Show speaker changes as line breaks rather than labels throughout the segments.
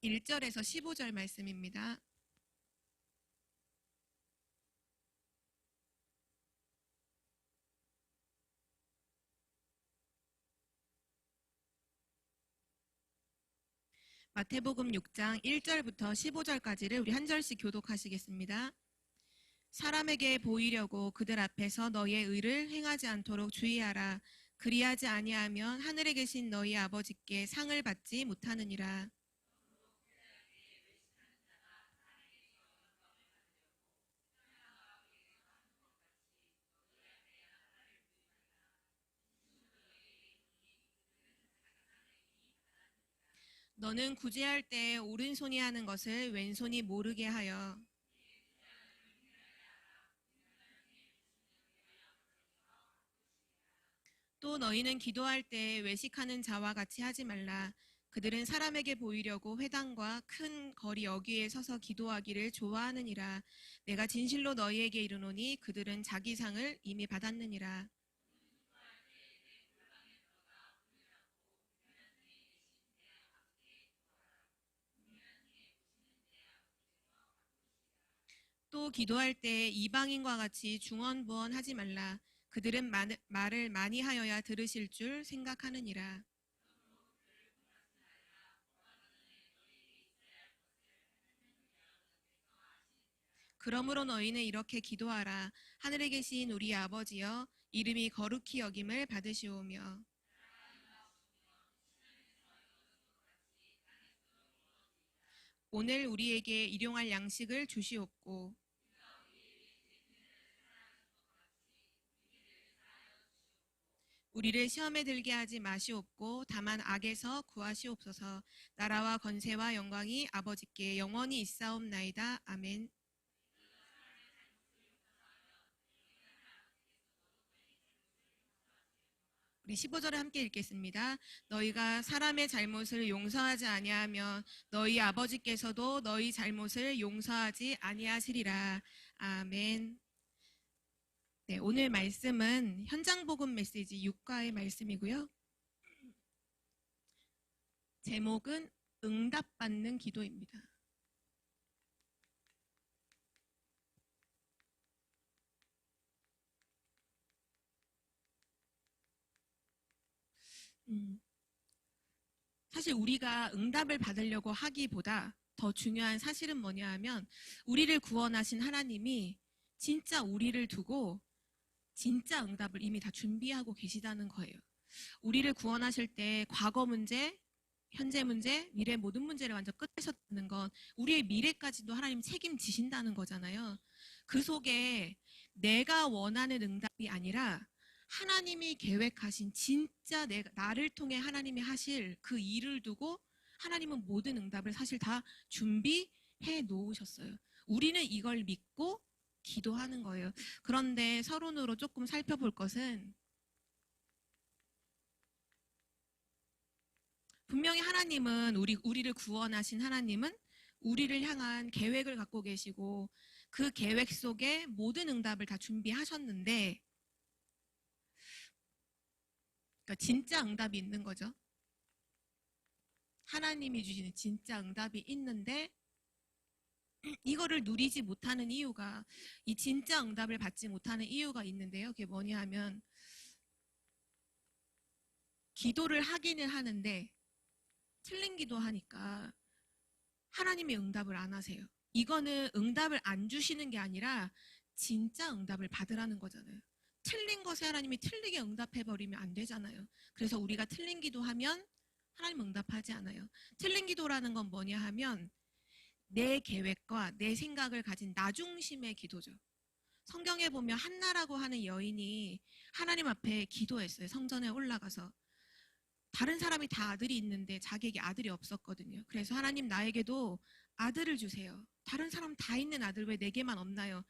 1절에서 15절 말씀입니다. 마태복음 6장 1절부터 15절까지를 우리 한 절씩 교독하시겠습니다. 사람에게 보이려고 그들 앞에서 너희의 의를 행하지 않도록 주의하라. 그리하지 아니하면 하늘에 계신 너희 아버지께 상을 받지 못하느니라. 너는 구제할 때 오른손이 하는 것을 왼손이 모르게 하여 또 너희는 기도할 때 외식하는 자와 같이 하지 말라. 그들은 사람에게 보이려고 회당과 큰 거리 여기에 서서 기도하기를 좋아하느니라. 내가 진실로 너희에게 이르노니 그들은 자기 상을 이미 받았느니라. 또 기도할 때 이방인과 같이 중언부언하지 말라. 그들은 말을 많이 하여야 들으실 줄 생각하느니라. 그러므로 너희는 이렇게 기도하라. 하늘에 계신 우리 아버지여, 이름이 거룩히 여김을 받으시오며 오늘 우리에게 일용할 양식을 주시옵고 우리를 시험에 들게 하지 마시옵고 다만 악에서 구하시옵소서. 나라와 권세와 영광이 아버지께 영원히 있사옵나이다. 아멘. 우리 15절을 함께 읽겠습니다. 너희가 사람의 잘못을 용서하지 아니하면 너희 아버지께서도 너희 잘못을 용서하지 아니하시리라. 아멘. 네, 오늘 말씀은 현장복음 메시지 6과의 말씀이고요. 제목은 응답받는 기도입니다. 사실 우리가 응답을 받으려고 하기보다 더 중요한 사실은 뭐냐 하면 우리를 구원하신 하나님이 진짜 우리를 두고 진짜 응답을 이미 다 준비하고 계시다는 거예요. 우리를 구원하실 때 과거 문제, 현재 문제, 미래 모든 문제를 완전 끝내셨다는 건 우리의 미래까지도 하나님 책임지신다는 거잖아요. 그 속에 내가 원하는 응답이 아니라 하나님이 계획하신 진짜 나를 통해 하나님이 하실 그 일을 두고 하나님은 모든 응답을 사실 다 준비해 놓으셨어요. 우리는 이걸 믿고 기도하는 거예요. 그런데 서론으로 조금 살펴볼 것은 분명히 하나님은 우리를 구원하신 하나님은 우리를 향한 계획을 갖고 계시고 그 계획 속에 모든 응답을 다 준비하셨는데 그러니까 진짜 응답이 있는 거죠. 하나님이 주시는 진짜 응답이 있는데 이거를 누리지 못하는 이유가 이 진짜 응답을 받지 못하는 이유가 있는데요. 그게 뭐냐 하면 기도를 하기는 하는데 틀린 기도하니까 하나님이 응답을 안 하세요. 이거는 응답을 안 주시는 게 아니라 진짜 응답을 받으라는 거잖아요. 틀린 것에 하나님이 틀리게 응답해버리면 안 되잖아요. 그래서 우리가 틀린 기도하면 하나님 응답하지 않아요. 틀린 기도라는 건 뭐냐 하면 내 계획과 내 생각을 가진 나 중심의 기도죠. 성경에 보면 한나라고 하는 여인이 하나님 앞에 기도했어요. 성전에 올라가서. 다른 사람이 다 아들이 있는데 자기에게 아들이 없었거든요. 그래서 하나님 나에게도 아들을 주세요. 다른 사람 다 있는 아들 왜 내게만 없나요?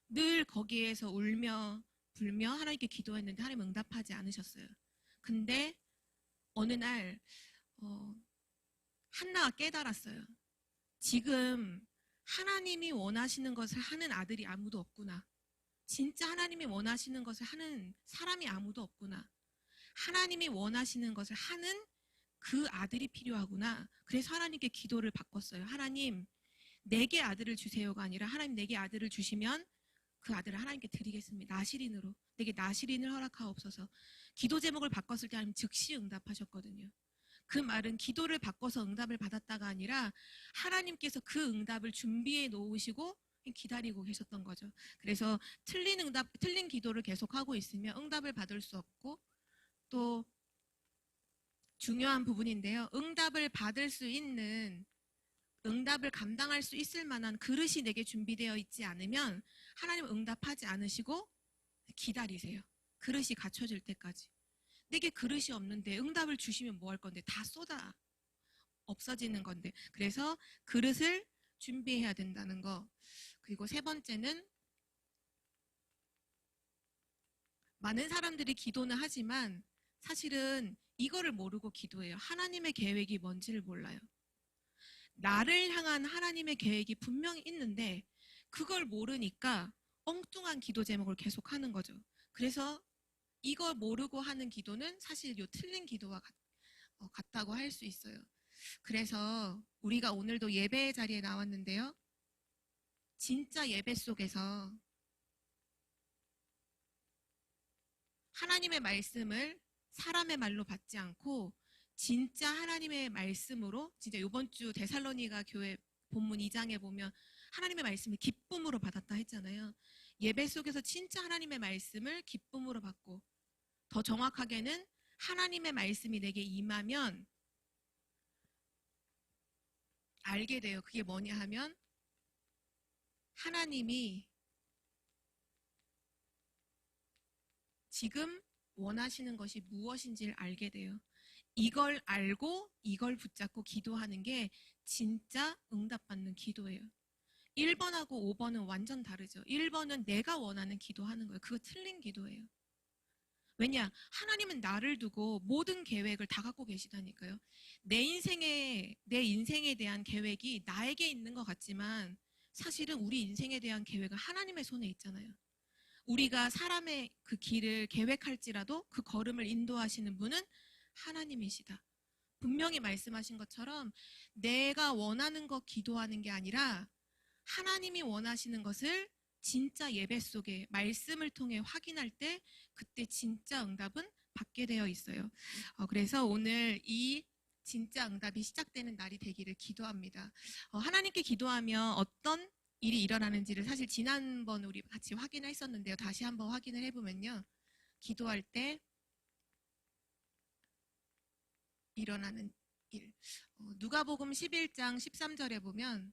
늘 거기에서 울며 불며 하나님께 기도했는데 하나님 응답하지 않으셨어요. 근데 어느 날 한나가 깨달았어요. 지금 하나님이 원하시는 것을 하는 아들이 아무도 없구나. 진짜 하나님이 원하시는 것을 하는 사람이 아무도 없구나. 하나님이 원하시는 것을 하는 그 아들이 필요하구나. 그래서 하나님께 기도를 바꿨어요. 하나님, 내게 아들을 주세요가 아니라 하나님 내게 아들을 주시면 그 아들을 하나님께 드리겠습니다. 나시린으로. 내게 나시린을 허락하옵소서. 기도 제목을 바꿨을 때 하나님 즉시 응답하셨거든요. 그 말은 기도를 바꿔서 응답을 받았다가 아니라 하나님께서 그 응답을 준비해 놓으시고 기다리고 계셨던 거죠. 그래서 틀린 기도를 계속하고 있으면 응답을 받을 수 없고, 또 중요한 부분인데요. 응답을 받을 수 있는, 응답을 감당할 수 있을 만한 그릇이 내게 준비되어 있지 않으면 하나님 응답하지 않으시고 기다리세요. 그릇이 갖춰질 때까지. 내게 그릇이 없는데 응답을 주시면 뭐 할 건데? 다 쏟아 없어지는 건데. 그래서 그릇을 준비해야 된다는 거. 그리고 세 번째는, 많은 사람들이 기도는 하지만 사실은 이거를 모르고 기도해요. 하나님의 계획이 뭔지를 몰라요. 나를 향한 하나님의 계획이 분명히 있는데 그걸 모르니까 엉뚱한 기도 제목을 계속 하는 거죠. 그래서 이걸 모르고 하는 기도는 사실 요 틀린 기도와 같다고 할 수 있어요. 그래서 우리가 오늘도 예배 자리에 나왔는데요. 진짜 예배 속에서 하나님의 말씀을 사람의 말로 받지 않고 진짜 하나님의 말씀으로, 진짜 이번 주 데살로니가 교회 본문 2장에 보면 하나님의 말씀을 기쁨으로 받았다 했잖아요. 예배 속에서 진짜 하나님의 말씀을 기쁨으로 받고, 더 정확하게는 하나님의 말씀이 내게 임하면 알게 돼요. 그게 뭐냐 하면 하나님이 지금 원하시는 것이 무엇인지를 알게 돼요. 이걸 알고 이걸 붙잡고 기도하는 게 진짜 응답받는 기도예요. 1번하고 5번은 완전 다르죠. 1번은 내가 원하는 기도하는 거예요. 그거 틀린 기도예요. 왜냐? 하나님은 나를 두고 모든 계획을 다 갖고 계시다니까요. 내 인생에 대한 계획이 나에게 있는 것 같지만 사실은 우리 인생에 대한 계획은 하나님의 손에 있잖아요. 우리가 사람의 그 길을 계획할지라도 그 걸음을 인도하시는 분은 하나님이시다. 분명히 말씀하신 것처럼 내가 원하는 것 기도하는 게 아니라 하나님이 원하시는 것을 진짜 예배 속에 말씀을 통해 확인할 때 그때 진짜 응답은 받게 되어 있어요. 그래서 오늘 이 진짜 응답이 시작되는 날이 되기를 기도합니다. 하나님께 기도하면 어떤 일이 일어나는지를 사실 지난번 우리 같이 확인했었는데요. 다시 한번 확인을 해보면요. 기도할 때 일어나는 일. 누가복음 11장 13절에 보면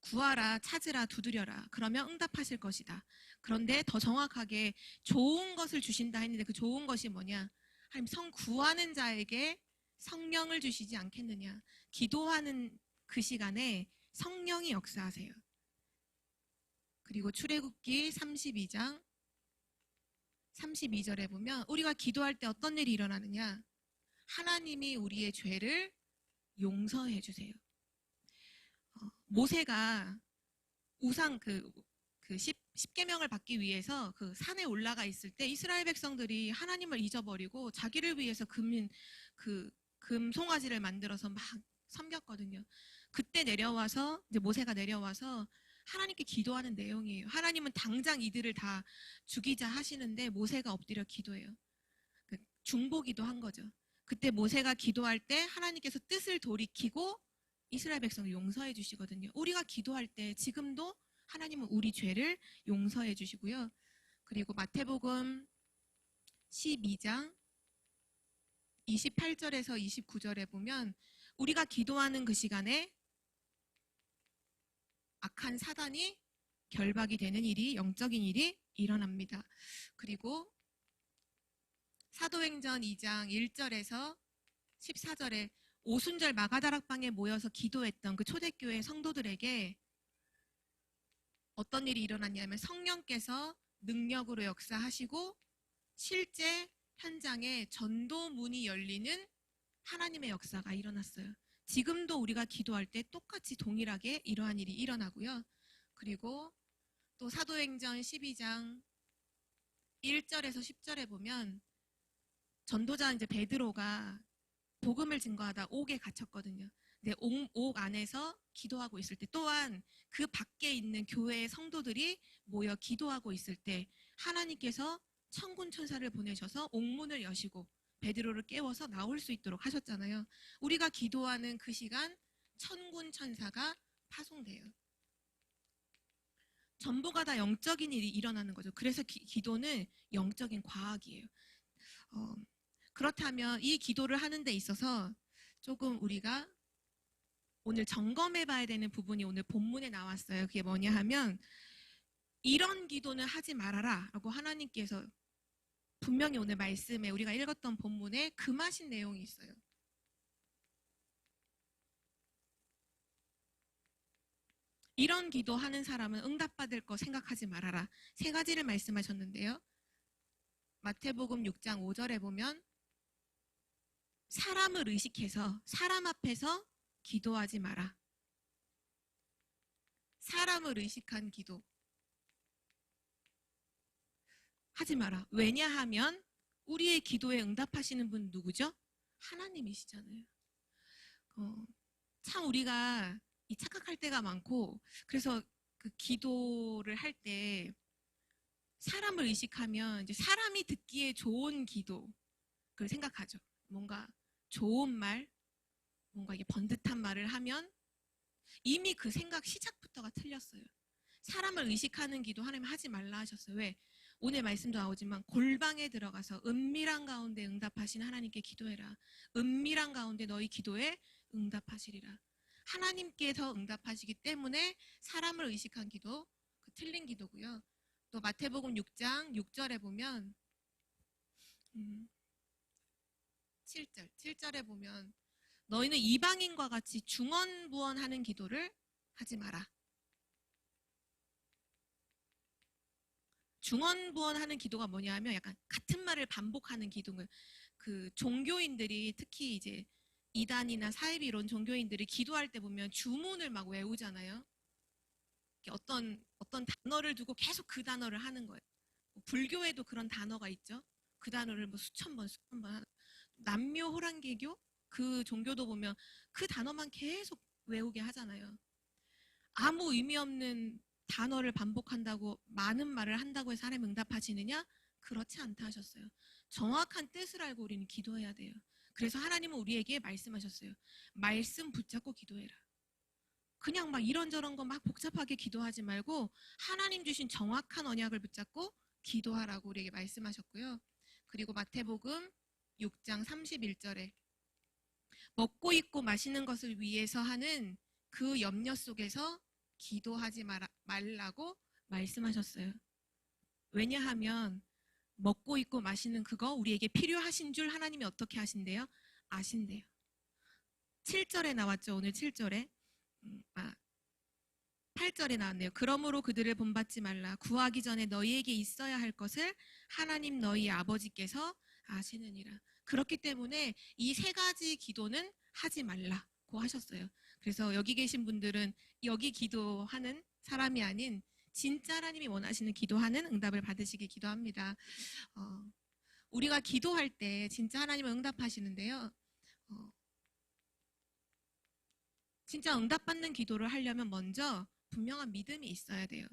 구하라, 찾으라, 두드려라. 그러면 응답하실 것이다. 그런데 더 정확하게 좋은 것을 주신다 했는데 그 좋은 것이 뭐냐? 하나님 구하는 자에게 성령을 주시지 않겠느냐. 기도하는 그 시간에 성령이 역사하세요. 그리고 출애굽기 32장 32절에 보면 우리가 기도할 때 어떤 일이 일어나느냐? 하나님이 우리의 죄를 용서해 주세요. 모세가 우상 십계명을 받기 위해서 그 산에 올라가 있을 때 이스라엘 백성들이 하나님을 잊어버리고 자기를 위해서 금 송아지를 만들어서 막 섬겼거든요. 그때 이제 모세가 내려와서 하나님께 기도하는 내용이에요. 하나님은 당장 이들을 다 죽이자 하시는데 모세가 엎드려 기도해요. 중보기도 한 거죠. 그때 모세가 기도할 때 하나님께서 뜻을 돌이키고 이스라엘 백성을 용서해 주시거든요. 우리가 기도할 때 지금도 하나님은 우리 죄를 용서해 주시고요. 그리고 마태복음 12장 28절에서 29절에 보면 우리가 기도하는 그 시간에 악한 사단이 결박이 되는 일이, 영적인 일이 일어납니다. 그리고 사도행전 2장 1절에서 14절에 오순절 마가다락방에 모여서 기도했던 그 초대교회 성도들에게 어떤 일이 일어났냐면 성령께서 능력으로 역사하시고 실제 현장에 전도문이 열리는 하나님의 역사가 일어났어요. 지금도 우리가 기도할 때 똑같이 동일하게 이러한 일이 일어나고요. 그리고 또 사도행전 12장 1절에서 10절에 보면 전도자 이제 베드로가 복음을 증거하다 옥에 갇혔거든요. 근데 옥 안에서 기도하고 있을 때, 또한 그 밖에 있는 교회의 성도들이 모여 기도하고 있을 때 하나님께서 천군 천사를 보내셔서 옥문을 여시고 베드로를 깨워서 나올 수 있도록 하셨잖아요. 우리가 기도하는 그 시간 천군 천사가 파송돼요. 전부가 다 영적인 일이 일어나는 거죠. 그래서 기도는 영적인 과학이에요. 그렇다면 이 기도를 하는 데 있어서 조금 우리가 오늘 점검해 봐야 되는 부분이 오늘 본문에 나왔어요. 그게 뭐냐 하면, 이런 기도는 하지 말아라 라고 하나님께서 분명히 오늘 말씀에, 우리가 읽었던 본문에 금하신 내용이 있어요. 이런 기도하는 사람은 응답받을 거 생각하지 말아라. 세 가지를 말씀하셨는데요. 마태복음 6장 5절에 보면 사람을 의식해서 사람 앞에서 기도하지 마라. 사람을 의식한 기도 하지 마라. 왜냐하면 우리의 기도에 응답하시는 분 누구죠? 하나님이시잖아요. 참 우리가 착각할 때가 많고, 그래서 그 기도를 할 때 사람을 의식하면 이제 사람이 듣기에 좋은 기도를 생각하죠. 뭔가 좋은 말, 뭔가 이게 번듯한 말을 하면 이미 그 생각 시작부터가 틀렸어요. 사람을 의식하는 기도 하나님 하지 말라 하셨어요. 왜? 오늘 말씀도 나오지만 골방에 들어가서 은밀한 가운데 응답하신 하나님께 기도해라. 은밀한 가운데 너희 기도에 응답하시리라. 하나님께서 응답하시기 때문에 사람을 의식한 기도, 그 틀린 기도고요. 또 마태복음 6장 6절에 보면 7절에 보면 너희는 이방인과 같이 중언부언하는 기도를 하지 마라. 중언부언하는 기도가 뭐냐 하면 약간 같은 말을 반복하는 기도는, 그 종교인들이 특히 이제 이단이나 사이비론 종교인들이 기도할 때 보면 주문을 막 외우잖아요. 어떤 단어를 두고 계속 그 단어를 하는 거예요. 불교에도 그런 단어가 있죠. 그 단어를 뭐 수천 번 하는. 남묘호랑개교 그 종교도 보면 그 단어만 계속 외우게 하잖아요. 아무 의미 없는 단어를 반복한다고 많은 말을 한다고 해서 하나님 응답하시느냐? 그렇지 않다 하셨어요. 정확한 뜻을 알고 우리는 기도해야 돼요. 그래서 하나님은 우리에게 말씀하셨어요. 말씀 붙잡고 기도해라. 그냥 막 이런저런 거 막 복잡하게 기도하지 말고 하나님 주신 정확한 언약을 붙잡고 기도하라고 우리에게 말씀하셨고요. 그리고 마태복음 6장 31절에 먹고 입고 마시는 것을 위해서 하는 그 염려 속에서 기도하지 말라고 말씀하셨어요. 왜냐하면 먹고 입고 마시는 그거 우리에게 필요하신 줄 하나님이 어떻게 하신대요? 아신대요. 7절에 나왔죠. 오늘 7절에. 8절에 나왔네요. 그러므로 그들을 본받지 말라. 구하기 전에 너희에게 있어야 할 것을 하나님 너희 아버지께서 아시느니라. 그렇기 때문에 이 세 가지 기도는 하지 말라고 하셨어요. 그래서 여기 계신 분들은 여기 기도하는 사람이 아닌 진짜 하나님이 원하시는 기도하는 응답을 받으시길 기도합니다. 우리가 기도할 때 진짜 하나님은 응답하시는데요. 진짜 응답받는 기도를 하려면 먼저 분명한 믿음이 있어야 돼요.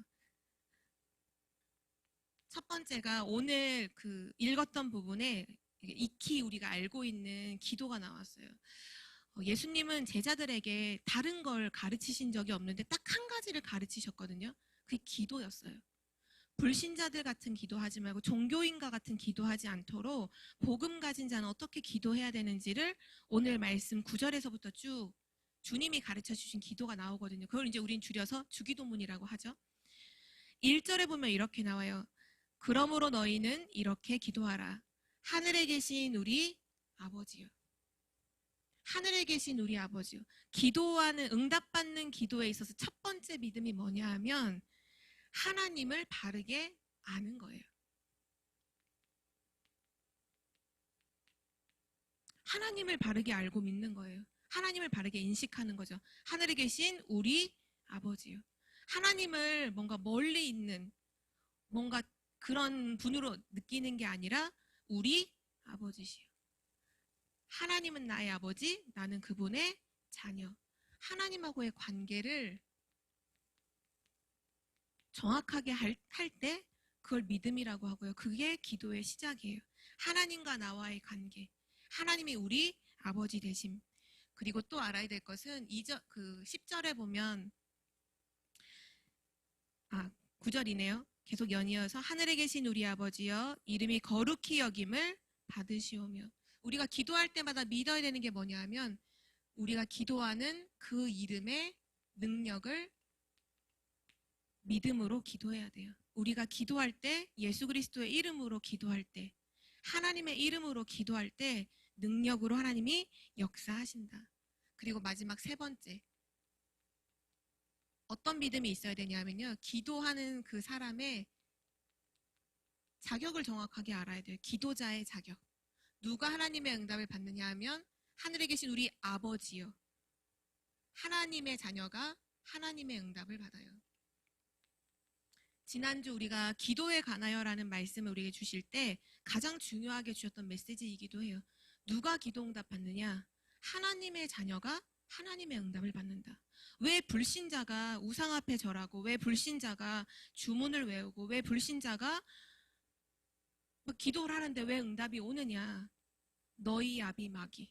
첫 번째가 오늘 그 읽었던 부분에 익히 우리가 알고 있는 기도가 나왔어요. 예수님은 제자들에게 다른 걸 가르치신 적이 없는데 딱 한 가지를 가르치셨거든요. 그게 기도였어요. 불신자들 같은 기도하지 말고 종교인과 같은 기도하지 않도록 복음 가진 자는 어떻게 기도해야 되는지를 오늘 말씀 9절에서부터 쭉 주님이 가르쳐 주신 기도가 나오거든요. 그걸 이제 우린 줄여서 주기도문이라고 하죠. 1절에 보면 이렇게 나와요. 그러므로 너희는 이렇게 기도하라. 하늘에 계신 우리 아버지요. 하늘에 계신 우리 아버지요. 기도하는, 응답받는 기도에 있어서 첫 번째 믿음이 뭐냐 하면 하나님을 바르게 아는 거예요. 하나님을 바르게 알고 믿는 거예요. 하나님을 바르게 인식하는 거죠. 하늘에 계신 우리 아버지요. 하나님을 뭔가 멀리 있는 뭔가 그런 분으로 느끼는 게 아니라 우리 아버지시요. 하나님은 나의 아버지, 나는 그분의 자녀. 하나님하고의 관계를 정확하게 할 때 그걸 믿음이라고 하고요. 그게 기도의 시작이에요. 하나님과 나와의 관계. 하나님이 우리 아버지 되심. 그리고 또 알아야 될 것은 10절에 보면 9절이네요. 계속 연이어서 하늘에 계신 우리 아버지여 이름이 거룩히 여김을 받으시오며. 우리가 기도할 때마다 믿어야 되는 게 뭐냐 하면 우리가 기도하는 그 이름의 능력을 믿음으로 기도해야 돼요. 우리가 기도할 때 예수 그리스도의 이름으로 기도할 때 하나님의 이름으로 기도할 때 능력으로 하나님이 역사하신다. 그리고 마지막 세 번째 어떤 믿음이 있어야 되냐면요. 기도하는 그 사람의 자격을 정확하게 알아야 돼요. 기도자의 자격. 누가 하나님의 응답을 받느냐 하면 하늘에 계신 우리 아버지요. 하나님의 자녀가 하나님의 응답을 받아요. 지난주 우리가 기도에 관하여라는 말씀을 우리에게 주실 때 가장 중요하게 주셨던 메시지이기도 해요. 누가 기도 응답 받느냐? 하나님의 자녀가 하나님의 응답을 받는다. 왜 불신자가 우상 앞에 절하고 왜 불신자가 주문을 외우고 왜 불신자가 기도를 하는데 왜 응답이 오느냐? 너희 아비 마귀.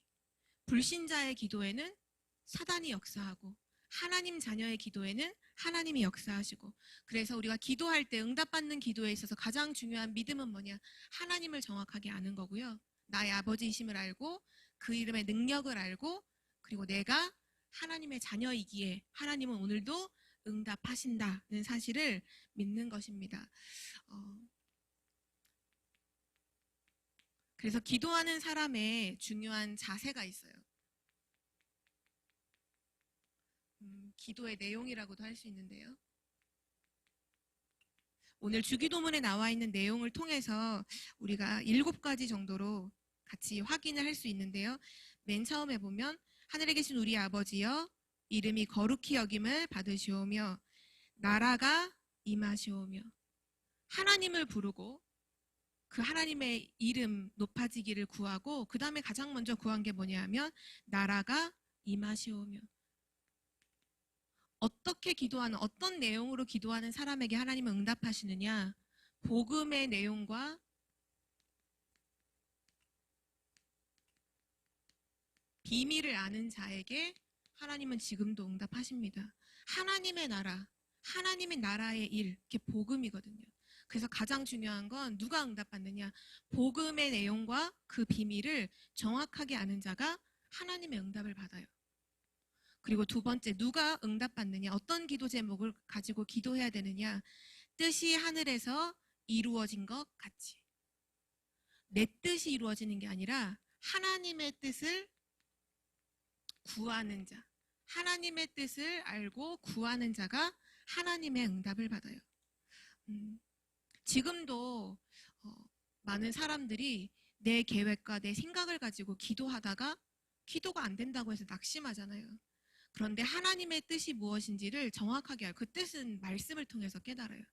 불신자의 기도에는 사단이 역사하고 하나님 자녀의 기도에는 하나님이 역사하시고 그래서 우리가 기도할 때 응답받는 기도에 있어서 가장 중요한 믿음은 뭐냐? 하나님을 정확하게 아는 거고요. 나의 아버지이심을 알고 그 이름의 능력을 알고 그리고 내가 하나님의 자녀이기에 하나님은 오늘도 응답하신다는 사실을 믿는 것입니다. 그래서 기도하는 사람의 중요한 자세가 있어요. 기도의 내용이라고도 할 수 있는데요. 오늘 주기도문에 나와 있는 내용을 통해서 우리가 7가지 정도로 같이 확인을 할 수 있는데요. 맨 처음에 보면 하늘에 계신 우리 아버지여 이름이 거룩히 여김을 받으시오며 나라가 임하시오며 하나님을 부르고 그 하나님의 이름 높아지기를 구하고 그 다음에 가장 먼저 구한 게 뭐냐면 나라가 임하시오며 어떻게 기도하는 어떤 내용으로 기도하는 사람에게 하나님은 응답하시느냐 복음의 내용과 비밀을 아는 자에게 하나님은 지금도 응답하십니다. 하나님의 나라, 하나님의 나라의 일, 이게 복음이거든요. 그래서 가장 중요한 건 누가 응답받느냐 복음의 내용과 그 비밀을 정확하게 아는 자가 하나님의 응답을 받아요. 그리고 두 번째 누가 응답받느냐 어떤 기도 제목을 가지고 기도해야 되느냐 뜻이 하늘에서 이루어진 것 같이 내 뜻이 이루어지는 게 아니라 하나님의 뜻을 구하는 자 하나님의 뜻을 알고 구하는 자가 하나님의 응답을 받아요. 지금도 많은 사람들이 내 계획과 내 생각을 가지고 기도하다가 기도가 안 된다고 해서 낙심하잖아요. 그런데 하나님의 뜻이 무엇인지를 정확하게 알고 그 뜻은 말씀을 통해서 깨달아요.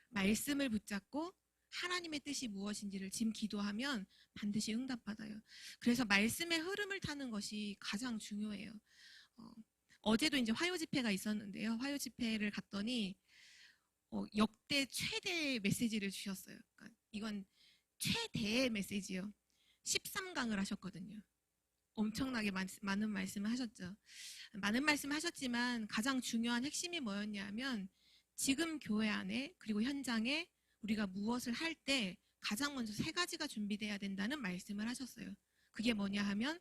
말씀을 붙잡고 하나님의 뜻이 무엇인지를 지금 기도하면 반드시 응답받아요. 그래서 말씀의 흐름을 타는 것이 가장 중요해요. 어제도 이제 화요 집회가 있었는데요. 화요 집회를 갔더니 역대 최대 메시지를 주셨어요. 그러니까 이건 최대의 메시지요. 13강을 하셨거든요. 엄청나게 많은 말씀을 하셨죠. 많은 말씀을 하셨지만 가장 중요한 핵심이 뭐였냐면 지금 교회 안에 그리고 현장에 우리가 무엇을 할 때 가장 먼저 3가지가 준비돼야 된다는 말씀을 하셨어요. 그게 뭐냐 하면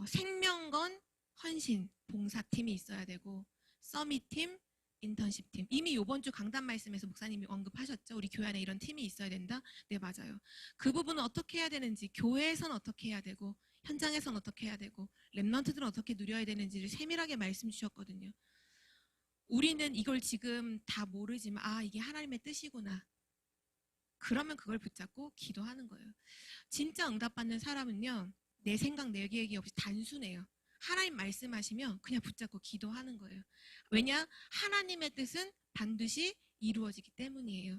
생명건, 헌신, 봉사팀이 있어야 되고 서밋팀, 인턴십팀. 이미 이번 주 강단 말씀에서 목사님이 언급하셨죠. 우리 교회 안에 이런 팀이 있어야 된다. 네, 맞아요. 그 부분은 어떻게 해야 되는지 교회에서는 어떻게 해야 되고 현장에서는 어떻게 해야 되고 랩런트들은 어떻게 누려야 되는지를 세밀하게 말씀 주셨거든요. 우리는 이걸 지금 다 모르지만 이게 하나님의 뜻이구나. 그러면 그걸 붙잡고 기도하는 거예요. 진짜 응답받는 사람은요. 내 생각, 내 계획이 없이 단순해요. 하나님 말씀하시면 그냥 붙잡고 기도하는 거예요. 왜냐? 하나님의 뜻은 반드시 이루어지기 때문이에요.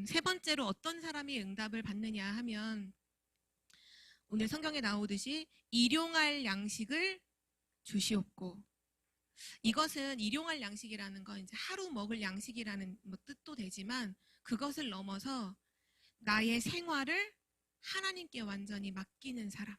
세 번째로 어떤 사람이 응답을 받느냐 하면 오늘 성경에 나오듯이 일용할 양식을 주시옵고, 이것은 일용할 양식이라는 건 이제 하루 먹을 양식이라는 뭐 뜻도 되지만 그것을 넘어서 나의 생활을 하나님께 완전히 맡기는 사람.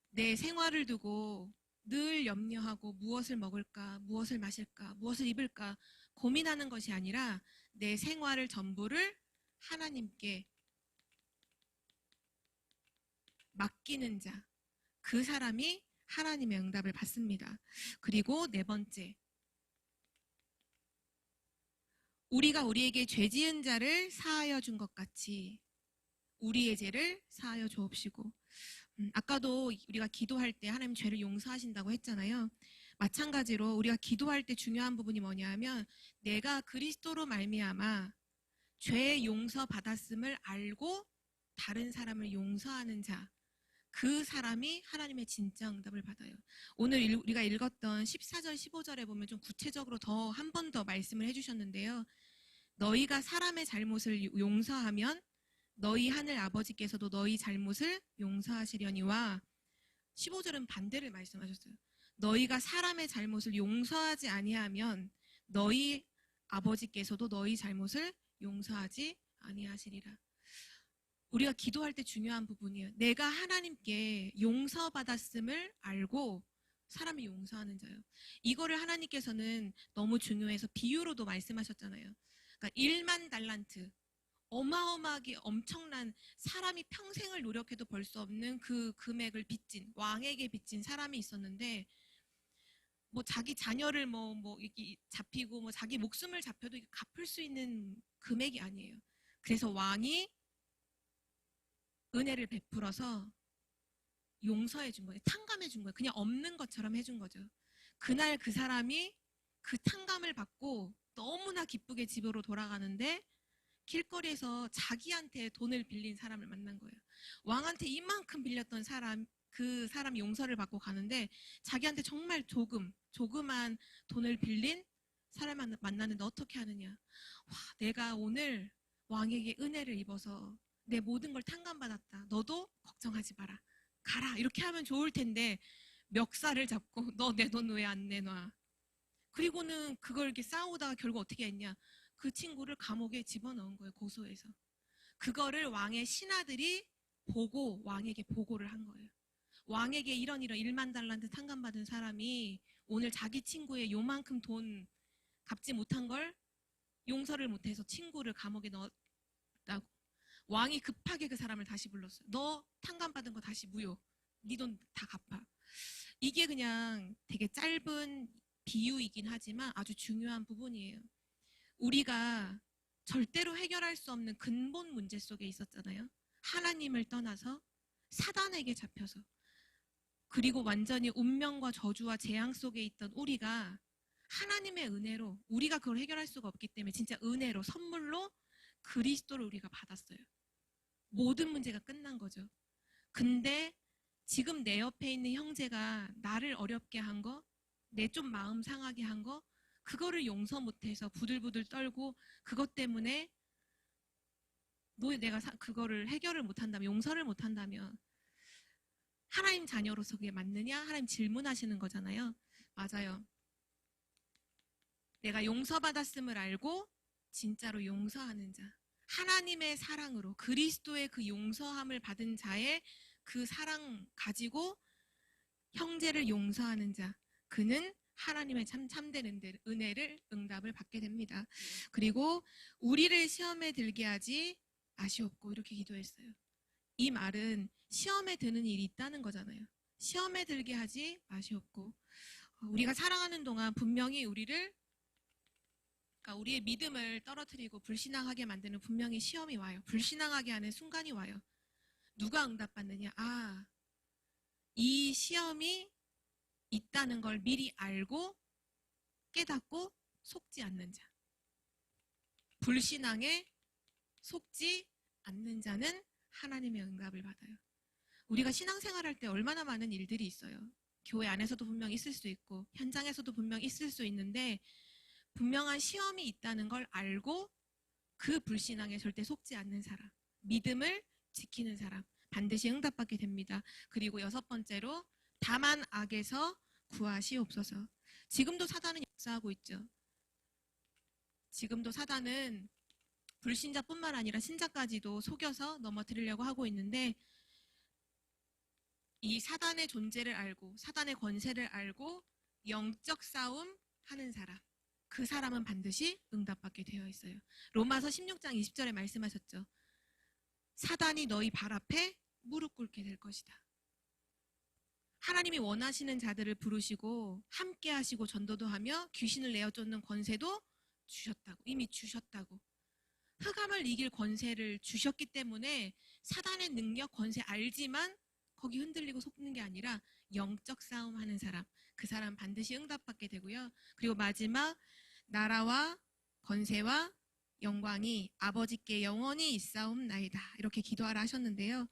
내 생활을 두고 늘 염려하고 무엇을 먹을까, 무엇을 마실까, 무엇을 입을까 고민하는 것이 아니라 내 생활을 전부를 하나님께 맡기는 자, 그 사람이 하나님의 응답을 받습니다. 그리고 네 번째, 우리가 우리에게 죄 지은 자를 사하여 준 것 같이 우리의 죄를 사하여 주옵시고. 아까도 우리가 기도할 때 하나님 죄를 용서하신다고 했잖아요. 마찬가지로 우리가 기도할 때 중요한 부분이 뭐냐 하면 내가 그리스도로 말미암아 죄 용서 받았음을 알고 다른 사람을 용서하는 자, 그 사람이 하나님의 진짜 응답을 받아요. 오늘 우리가 읽었던 14절 15절에 보면 좀 구체적으로 더 한 번 더 말씀을 해주셨는데요. 너희가 사람의 잘못을 용서하면 너희 하늘 아버지께서도 너희 잘못을 용서하시려니와, 15절은 반대를 말씀하셨어요. 너희가 사람의 잘못을 용서하지 아니하면 너희 아버지께서도 너희 잘못을 용서하지 아니하시리라. 우리가 기도할 때 중요한 부분이에요. 내가 하나님께 용서받았음을 알고 사람을 용서하는 자요. 이거를 하나님께서는 너무 중요해서 비유로도 말씀하셨잖아요. 그러니까 1만 달란트, 어마어마하게 엄청난, 사람이 평생을 노력해도 벌 수 없는 그 금액을 빚진, 왕에게 빚진 사람이 있었는데, 뭐 자기 자녀를 이렇게 잡히고 뭐 자기 목숨을 잡혀도 갚을 수 있는 금액이 아니에요. 그래서 왕이 은혜를 베풀어서 용서해 준 거예요. 탕감해 준 거예요. 그냥 없는 것처럼 해준 거죠. 그날 그 사람이 그 탕감을 받고 너무나 기쁘게 집으로 돌아가는데 길거리에서 자기한테 돈을 빌린 사람을 만난 거예요. 왕한테 이만큼 빌렸던 사람, 그 사람 용서를 받고 가는데 자기한테 정말 조그만 돈을 빌린 사람을 만나는데 어떻게 하느냐. 와, 내가 오늘 왕에게 은혜를 입어서 내 모든 걸 탕감받았다. 너도 걱정하지 마라. 가라. 이렇게 하면 좋을 텐데 멱살을 잡고 너 내 돈 왜 안 내놔. 그리고는 그걸 이렇게 싸우다가 결국 어떻게 했냐. 그 친구를 감옥에 집어넣은 거예요. 고소해서. 그거를 왕의 신하들이 보고 왕에게 보고를 한 거예요. 왕에게 이런 1만 달란트 탕감받은 사람이 오늘 자기 친구의 요만큼 돈 갚지 못한 걸 용서를 못해서 친구를 감옥에 넣었다고. 왕이 급하게 그 사람을 다시 불렀어요. 너 탕감받은 거 다시 무효. 네 돈 다 갚아. 이게 그냥 되게 짧은 비유이긴 하지만 아주 중요한 부분이에요. 우리가 절대로 해결할 수 없는 근본 문제 속에 있었잖아요. 하나님을 떠나서 사단에게 잡혀서, 그리고 완전히 운명과 저주와 재앙 속에 있던 우리가 하나님의 은혜로, 우리가 그걸 해결할 수가 없기 때문에 진짜 은혜로 선물로 그리스도를 우리가 받았어요. 모든 문제가 끝난 거죠. 근데 지금 내 옆에 있는 형제가 나를 어렵게 한 거, 내 좀 마음 상하게 한 거, 그거를 용서 못해서 부들부들 떨고 그것 때문에 내가 그거를 해결을 못한다면, 용서를 못한다면 하나님 자녀로서 그게 맞느냐? 하나님 질문하시는 거잖아요. 맞아요. 내가 용서받았음을 알고 진짜로 용서하는 자, 하나님의 사랑으로 그리스도의 그 용서함을 받은 자의 그 사랑 가지고 형제를 용서하는 자, 그는 하나님의 참된 은혜를, 응답을 받게 됩니다. 그리고 우리를 시험에 들게 하지 마시옵고, 이렇게 기도했어요. 이 말은 시험에 드는 일이 있다는 거잖아요. 시험에 들게 하지 마시옵고, 우리가 사랑하는 동안 분명히 우리의 믿음을 떨어뜨리고 불신앙하게 만드는 분명히 시험이 와요. 불신앙하게 하는 순간이 와요. 누가 응답받느냐? 이 시험이 있다는 걸 미리 알고 깨닫고 속지 않는 자. 불신앙에 속지 않는 자는 하나님의 응답을 받아요. 우리가 신앙생활할 때 얼마나 많은 일들이 있어요. 교회 안에서도 분명 있을 수 있고 현장에서도 분명 있을 수 있는데, 분명한 시험이 있다는 걸 알고 그 불신앙에 절대 속지 않는 사람, 믿음을 지키는 사람 반드시 응답받게 됩니다. 그리고 여섯 번째로 다만 악에서 구하시옵소서. 지금도 사단은 역사하고 있죠. 지금도 사단은 불신자뿐만 아니라 신자까지도 속여서 넘어뜨리려고 하고 있는데, 이 사단의 존재를 알고 사단의 권세를 알고 영적 싸움 하는 사람, 그 사람은 반드시 응답받게 되어 있어요. 로마서 16장 20절에 말씀하셨죠. 사단이 너희 발 앞에 무릎 꿇게 될 것이다. 하나님이 원하시는 자들을 부르시고 함께 하시고 전도도 하며 귀신을 내어 쫓는 권세도 주셨다고, 이미 주셨다고. 흑암을 이길 권세를 주셨기 때문에 사단의 능력, 권세 알지만 거기 흔들리고 속는 게 아니라 영적 싸움하는 사람, 그 사람 반드시 응답받게 되고요. 그리고 마지막, 나라와 권세와 영광이 아버지께 영원히 있사옵나이다, 이렇게 기도하라 하셨는데요.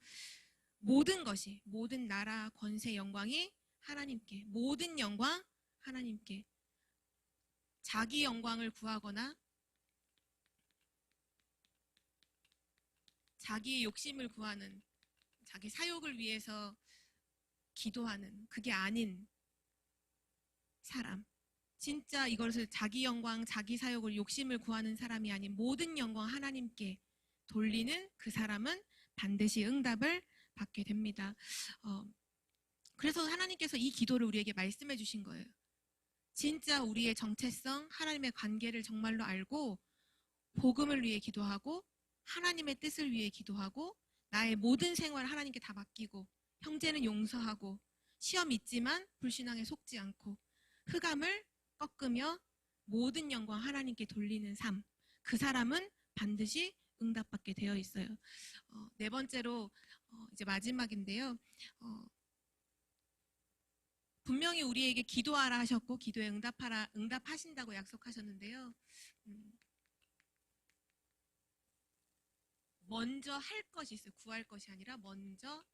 모든 것이, 모든 나라, 권세, 영광이 하나님께, 모든 영광 하나님께. 자기 영광을 구하거나 자기의 욕심을 구하는, 자기 사욕을 위해서 기도하는, 그게 아닌 사람, 진짜 이것을 자기 영광, 자기 사욕을, 욕심을 구하는 사람이 아닌 모든 영광 하나님께 돌리는 그 사람은 반드시 응답을 받게 됩니다. 그래서 하나님께서 이 기도를 우리에게 말씀해 주신 거예요. 진짜 우리의 정체성, 하나님의 관계를 정말로 알고 복음을 위해 기도하고 하나님의 뜻을 위해 기도하고 나의 모든 생활 하나님께 다 맡기고 형제는 용서하고 시험 있지만 불신앙에 속지 않고 흑암을 꺾으며 모든 영광 하나님께 돌리는 삶, 그 사람은 반드시 응답받게 되어 있어요. 네 번째로 이제 마지막인데요. 분명히 우리에게 기도하라 하셨고 기도에 응답하신다고 약속하셨는데요. 먼저 할 것이 있어요. 구할 것이 아니라 먼저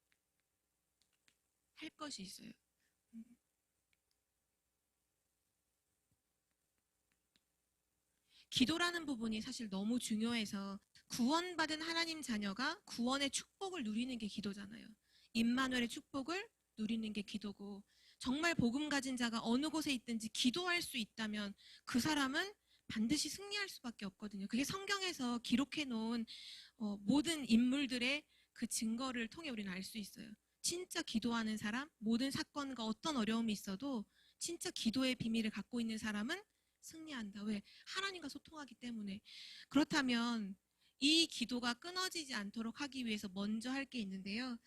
할 것이 있어요. 기도라는 부분이 사실 너무 중요해서, 구원받은 하나님 자녀가 구원의 축복을 누리는 게 기도잖아요. 임마누엘의 축복을 누리는 게 기도고, 정말 복음 가진 자가 어느 곳에 있든지 기도할 수 있다면 그 사람은 반드시 승리할 수밖에 없거든요. 그게 성경에서 기록해 놓은 모든 인물들의 그 증거를 통해 우리는 알 수 있어요. 진짜 기도하는 사람, 모든 사건과 어떤 어려움이 있어도 진짜 기도의 비밀을 갖고 있는 사람은 승리한다. 왜? 하나님과 소통하기 때문에. 그렇다면 이 기도가 끊어지지 않도록 하기 위해서 먼저 할 게 있는데요.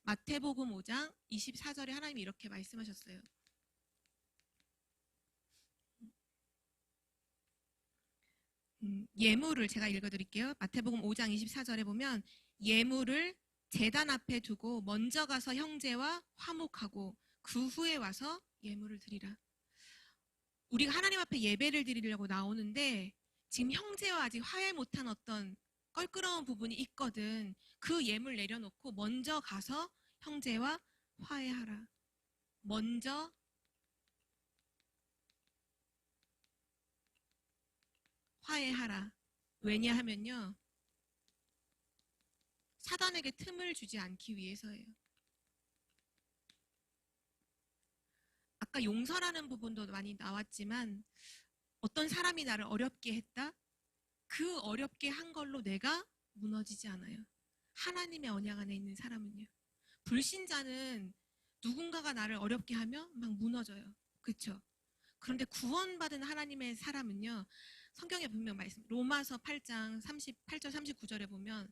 마태복음 5장 24절에 하나님이 이렇게 말씀하셨어요. 예물을 제가 읽어드릴게요. 마태복음 5장 24절에 보면 예물을 제단 앞에 두고 먼저 가서 형제와 화목하고 그 후에 와서 예물을 드리라. 우리가 하나님 앞에 예배를 드리려고 나오는데 지금 형제와 아직 화해 못한 어떤 껄끄러운 부분이 있거든. 그 예물 내려놓고 먼저 가서 형제와 화해하라. 먼저 화해하라. 왜냐하면요, 사단에게 틈을 주지 않기 위해서예요. 아까 용서라는 부분도 많이 나왔지만 어떤 사람이 나를 어렵게 했다? 그 어렵게 한 걸로 내가 무너지지 않아요. 하나님의 언약 안에 있는 사람은요. 불신자는 누군가가 나를 어렵게 하면 막 무너져요. 그렇죠? 그런데 구원받은 하나님의 사람은요. 성경에 분명 말씀, 로마서 8장 38절 39절에 보면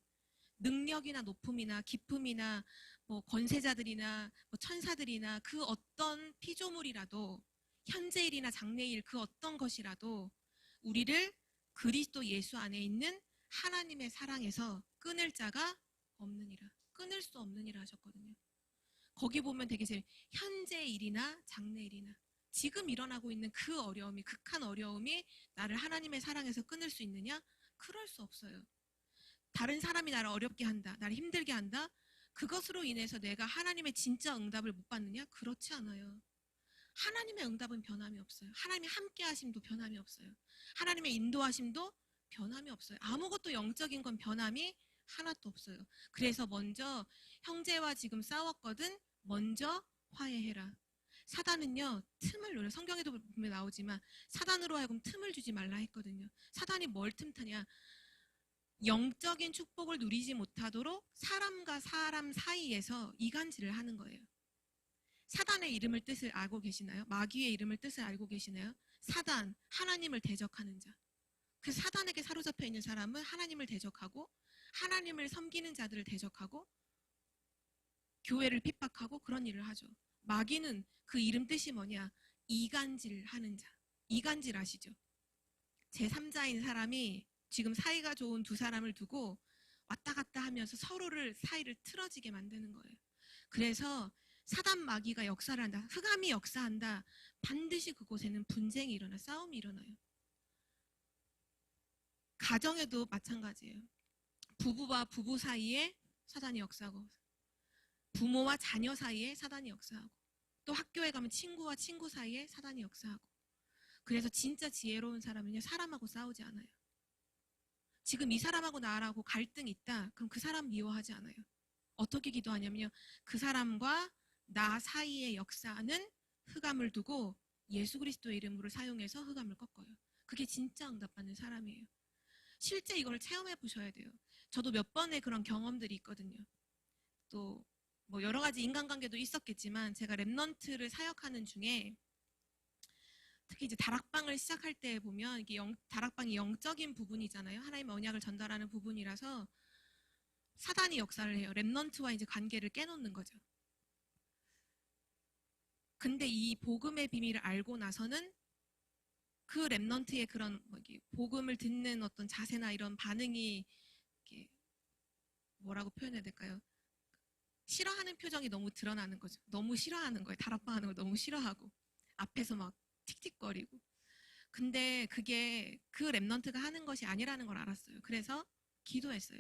능력이나 높음이나 기품이나 뭐 권세자들이나 뭐 천사들이나 그 어떤 피조물이라도 현재일이나 장래일 그 어떤 것이라도 우리를 그리스도 예수 안에 있는 하나님의 사랑에서 끊을 자가 없느니라. 끊을 수 없느니라 하셨거든요. 거기 보면 되게 현재일이나 장래일이나 지금 일어나고 있는 그 어려움이, 극한 어려움이 나를 하나님의 사랑에서 끊을 수 있느냐? 그럴 수 없어요. 다른 사람이 나를 어렵게 한다, 나를 힘들게 한다, 그것으로 인해서 내가 하나님의 진짜 응답을 못 받느냐? 그렇지 않아요. 하나님의 응답은 변함이 없어요. 하나님의 함께 하심도 변함이 없어요. 하나님의 인도하심도 변함이 없어요. 아무것도 영적인 건 변함이 하나도 없어요. 그래서 먼저 형제와 지금 싸웠거든 먼저 화해해라. 사단은요 틈을 노려. 성경에도 보면 나오지만 사단으로 하여금 틈을 주지 말라 했거든요. 사단이 뭘 틈타냐. 영적인 축복을 누리지 못하도록 사람과 사람 사이에서 이간질을 하는 거예요. 사단의 이름을 뜻을 알고 계시나요? 마귀의 이름을 뜻을 알고 계시나요? 사단, 하나님을 대적하는 자. 그 사단에게 사로잡혀 있는 사람은 하나님을 대적하고 하나님을 섬기는 자들을 대적하고 교회를 핍박하고 그런 일을 하죠. 마귀는 그 이름 뜻이 뭐냐? 이간질하는 자. 이간질 아시죠? 제3자인 사람이 지금 사이가 좋은 두 사람을 두고 왔다 갔다 하면서 서로를 사이를 틀어지게 만드는 거예요. 그래서 사단 마귀가 역사를 한다. 흑암이 역사한다. 반드시 그곳에는 분쟁이 일어나 싸움이 일어나요. 가정에도 마찬가지예요. 부부와 부부 사이에 사단이 역사하고 부모와 자녀 사이에 사단이 역사하고 또 학교에 가면 친구와 친구 사이에 사단이 역사하고 그래서 진짜 지혜로운 사람은요 사람하고 싸우지 않아요. 지금 이 사람하고 나하고 갈등이 있다. 그럼 그 사람 미워하지 않아요. 어떻게 기도하냐면요. 그 사람과 나 사이에 역사하는 흑암을 두고 예수 그리스도의 이름으로 사용해서 흑암을 꺾어요. 그게 진짜 응답받는 사람이에요. 실제 이걸 체험해 보셔야 돼요. 저도 몇 번의 그런 경험들이 있거든요. 또 뭐 여러 가지 인간관계도 있었겠지만 제가 랩넌트를 사역하는 중에 특히 이제 다락방을 시작할 때 보면 이게 다락방이 영적인 부분이잖아요. 하나님의 언약을 전달하는 부분이라서 사단이 역사를 해요. 랩넌트와 이제 관계를 깨놓는 거죠. 근데 이 복음의 비밀을 알고 나서는 그 랩넌트의 그런 복음을 듣는 어떤 자세나 이런 반응이 이렇게 뭐라고 표현해야 될까요? 싫어하는 표정이 너무 드러나는 거죠. 너무 싫어하는 거예요. 다락방 하는 걸 너무 싫어하고 앞에서 막 틱틱거리고. 근데 그게 그 랩넌트가 하는 것이 아니라는 걸 알았어요. 그래서 기도했어요.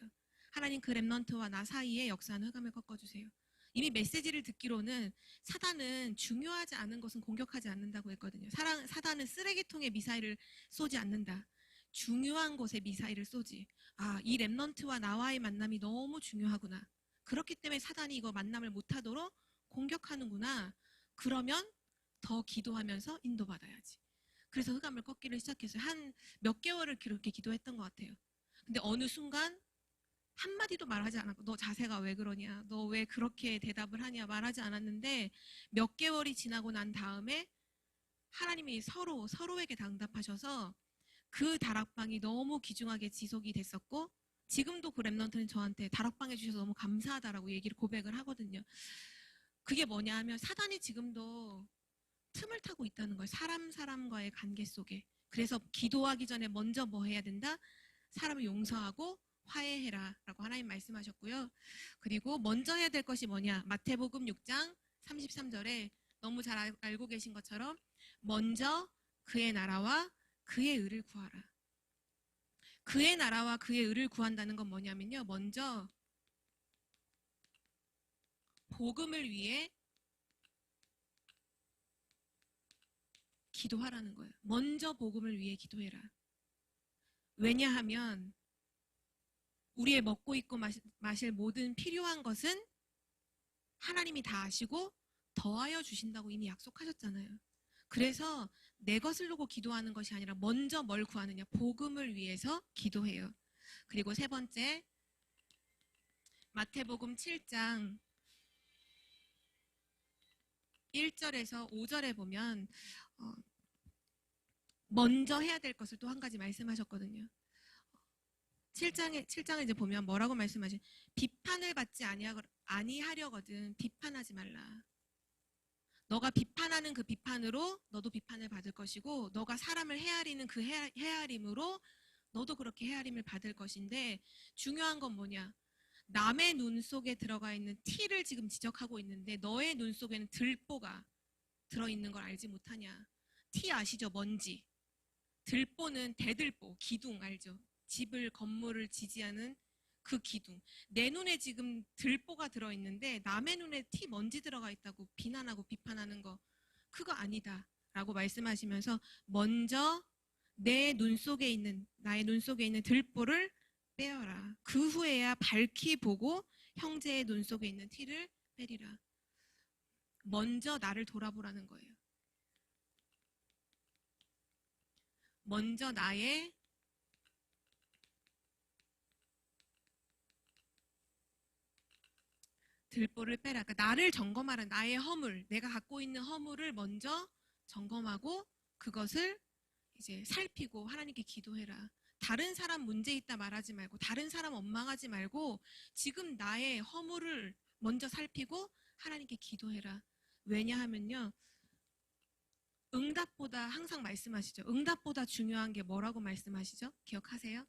하나님 그 랩넌트와 나 사이에 역사하는 흑암을 꺾어주세요. 이미 메시지를 듣기로는 사단은 중요하지 않은 것은 공격하지 않는다고 했거든요. 사단은 쓰레기통에 미사일을 쏘지 않는다. 중요한 곳에 미사일을 쏘지. 아, 이 랩넌트와 나와의 만남이 너무 중요하구나. 그렇기 때문에 사단이 이거 만남을 못하도록 공격하는구나. 그러면 더 기도하면서 인도받아야지. 그래서 흑암을 꺾기를 시작했어요. 한 몇 개월을 그렇게 기도했던 것 같아요. 근데 어느 순간 한마디도 말하지 않았고 너 자세가 왜 그러냐, 너 왜 그렇게 대답을 하냐 말하지 않았는데 몇 개월이 지나고 난 다음에 하나님이 서로에게 응답하셔서 그 다락방이 너무 귀중하게 지속이 됐었고 지금도 그 랩넌트는 저한테 다락방 해주셔서 너무 감사하다라고 얘기를 고백을 하거든요. 그게 뭐냐 하면 사단이 지금도 틈을 타고 있다는 거예요. 사람과의 관계 속에. 그래서 기도하기 전에 먼저 뭐 해야 된다? 사람을 용서하고 화해해라 라고 하나님 말씀하셨고요. 그리고 먼저 해야 될 것이 뭐냐? 마태복음 6장 33절에 너무 잘 알고 계신 것처럼 먼저 그의 나라와 그의 의를 구하라. 그의 나라와 그의 의를 구한다는 건 뭐냐면요. 먼저 복음을 위해 기도하라는 거예요. 먼저 복음을 위해 기도해라. 왜냐하면 우리의 먹고 입고 마실 모든 필요한 것은 하나님이 다 아시고 더하여 주신다고 이미 약속하셨잖아요. 그래서 내 것을 놓고 기도하는 것이 아니라 먼저 뭘 구하느냐? 복음을 위해서 기도해요. 그리고 세 번째, 마태복음 7장 1절에서 5절에 보면 먼저 해야 될 것을 또 한 가지 말씀하셨거든요. 7장에 이제 보면 뭐라고 말씀하신? 비판을 받지 아니하려거든 비판하지 말라. 너가 비판하는 그 비판으로 너도 비판을 받을 것이고 너가 사람을 헤아리는 그 헤아림으로 너도 그렇게 헤아림을 받을 것인데 중요한 건 뭐냐? 남의 눈 속에 들어가 있는 티를 지금 지적하고 있는데 너의 눈 속에는 들보가 들어있는 걸 알지 못하냐? 티 아시죠? 먼지. 들보는 대들보, 기둥 알죠? 집을, 건물을 지지하는 그 기둥. 내 눈에 지금 들보가 들어있는데 남의 눈에 티 먼지 들어가 있다고 비난하고 비판하는 거 그거 아니다 라고 말씀하시면서 먼저 나의 눈 속에 있는 들보를 빼어라. 그 후에야 밝히 보고 형제의 눈 속에 있는 티를 빼리라. 먼저 나를 돌아보라는 거예요. 먼저 나의 들보를 빼라. 그러니까 나를 점검하라. 나의 허물, 내가 갖고 있는 허물을 먼저 점검하고 그것을 이제 살피고 하나님께 기도해라. 다른 사람 문제 있다 말하지 말고 다른 사람 원망하지 말고 지금 나의 허물을 먼저 살피고 하나님께 기도해라. 왜냐하면요. 응답보다 항상 말씀하시죠. 응답보다 중요한 게 뭐라고 말씀하시죠? 기억하세요?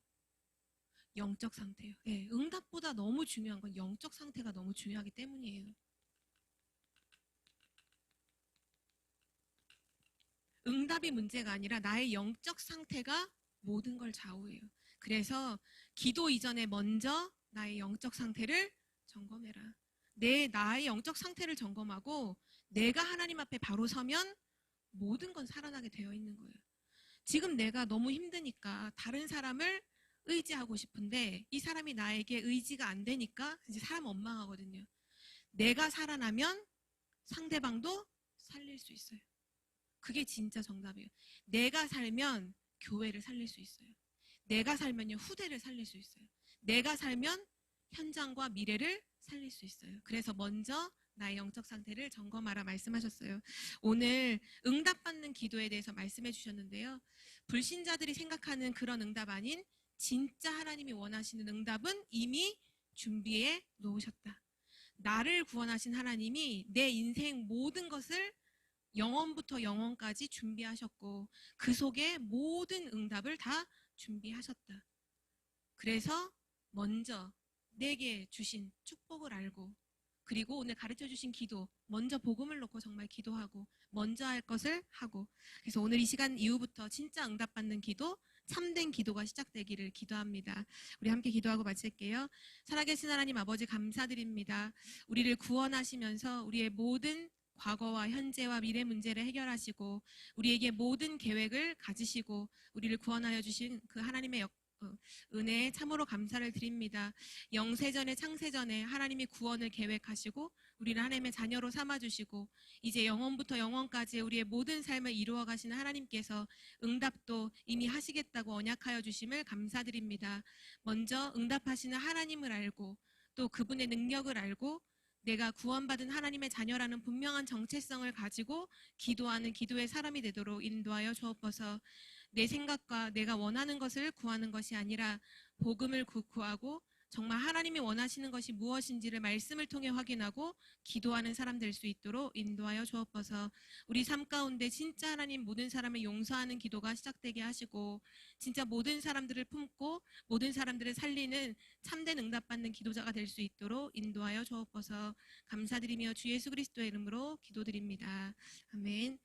영적 상태요. 예, 응답보다 너무 중요한 건 영적 상태가 너무 중요하기 때문이에요. 응답이 문제가 아니라 나의 영적 상태가 모든 걸 좌우해요. 그래서 기도 이전에 먼저 나의 영적 상태를 점검해라. 나의 영적 상태를 점검하고 내가 하나님 앞에 바로 서면 모든 건 살아나게 되어 있는 거예요. 지금 내가 너무 힘드니까 다른 사람을 의지하고 싶은데 이 사람이 나에게 의지가 안 되니까 이제 사람 원망하거든요. 내가 살아나면 상대방도 살릴 수 있어요. 그게 진짜 정답이에요. 내가 살면 교회를 살릴 수 있어요. 내가 살면요 후대를 살릴 수 있어요. 내가 살면 현장과 미래를 살릴 수 있어요. 그래서 먼저 나의 영적 상태를 점검하라 말씀하셨어요. 오늘 응답받는 기도에 대해서 말씀해 주셨는데요. 불신자들이 생각하는 그런 응답 아닌 진짜 하나님이 원하시는 응답은 이미 준비해 놓으셨다. 나를 구원하신 하나님이 내 인생 모든 것을 영원부터 영원까지 준비하셨고 그 속에 모든 응답을 다 준비하셨다. 그래서 먼저 내게 주신 축복을 알고 그리고 오늘 가르쳐 주신 기도 먼저 복음을 놓고 정말 기도하고 먼저 할 것을 하고 그래서 오늘 이 시간 이후부터 진짜 응답받는 기도 참된 기도가 시작되기를 기도합니다. 우리 함께 기도하고 마칠게요. 살아계신 하나님 아버지 감사드립니다. 우리를 구원하시면서 우리의 모든 과거와 현재와 미래 문제를 해결하시고 우리에게 모든 계획을 가지시고 우리를 구원하여 주신 그 하나님의 은혜에 참으로 감사를 드립니다. 영세전에 창세전에 하나님이 구원을 계획하시고 우리를 하나님의 자녀로 삼아주시고 이제 영원부터 영원까지 우리의 모든 삶을 이루어 가시는 하나님께서 응답도 이미 하시겠다고 언약하여 주심을 감사드립니다. 먼저 응답하시는 하나님을 알고 또 그분의 능력을 알고 내가 구원받은 하나님의 자녀라는 분명한 정체성을 가지고 기도하는 기도의 사람이 되도록 인도하여 주옵소서. 내 생각과 내가 원하는 것을 구하는 것이 아니라 복음을 구하고 정말 하나님이 원하시는 것이 무엇인지를 말씀을 통해 확인하고 기도하는 사람 될 수 있도록 인도하여 주옵소서. 우리 삶 가운데 진짜 하나님 모든 사람을 용서하는 기도가 시작되게 하시고 진짜 모든 사람들을 품고 모든 사람들을 살리는 참된 응답받는 기도자가 될 수 있도록 인도하여 주옵소서. 감사드리며 주 예수 그리스도의 이름으로 기도드립니다. 아멘.